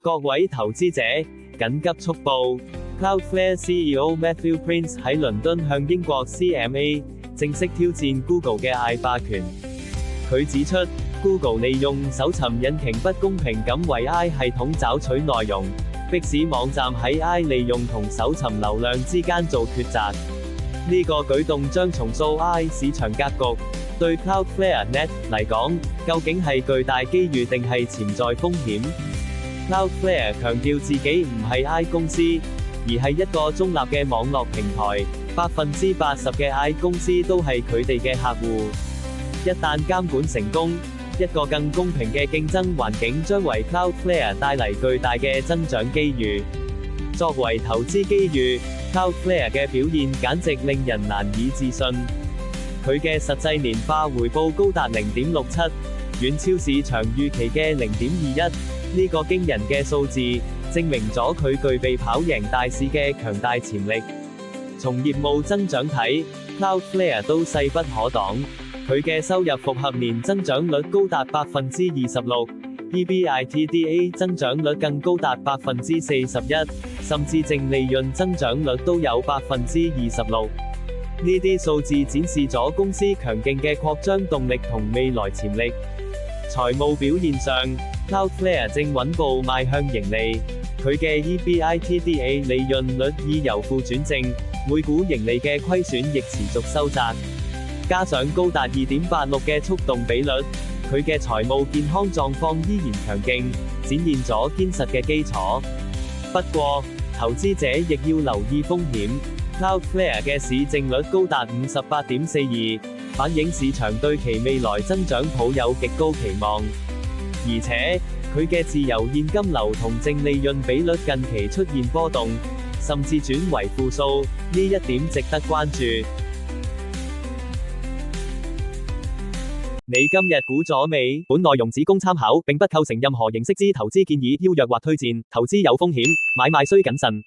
各位投資者，緊急速報 ！Cloudflare CEO Matthew Prince 喺倫敦向英國 CMA 正式挑戰 Google 嘅嗌霸權。佢指出 ，Google 利用搜尋引擎不公平咁為 AI 系統找取內容，迫使網站喺 AI 利用同搜尋流量之間做抉擇。呢個舉動將重塑 AI 市場格局。對 Cloudflare Net 嚟講，究竟係巨大機遇定係潛在風險？ Cloudflare 強調自己唔係 AI 公司，而係一個中立嘅網絡平台，80%嘅 AI 公司都係佢哋嘅客戶。一旦監管成功，一個更公平嘅競爭環境將為 Cloudflare 帶嚟巨大嘅增長機遇。作為投資機遇， Cloudflare 嘅表現簡直令人難以置信。佢嘅實際年化回報高達 0.67， 遠超市場預期嘅 0.21。呢個驚人嘅數字，證明咗佢具備跑贏大市嘅強大潛力。從業務增長睇 ，Cloudflare 都勢不可擋。佢嘅收入複合年增長率高達 26%，EBITDA 增長率更高達 41%， 甚至淨利潤增長率都有 26%。呢啲數字展示咗公司強勁嘅擴張動力同未來潛力。財務表現上 ，Cloudflare 正穩步邁向盈利，佢嘅 EBITDA 利潤率已由負轉正，每股盈利嘅虧損亦持續收窄。加上高達 2.86 嘅觸動比率，佢嘅財務健康狀況依然強勁，展現咗堅實嘅基礎。不過，投資者亦要留意風險。Cloudflare 嘅市淨率高達 58.42， 反映市場對其未來增長抱有極高期望。而且，佢嘅自由現金流同淨利潤比率近期出現波動，甚至轉為負數，呢一點值得關注。你今日估咗未？本內容只供參考，並不構成任何形式之投資建議、邀約或推薦。投資有風險，買賣需謹慎。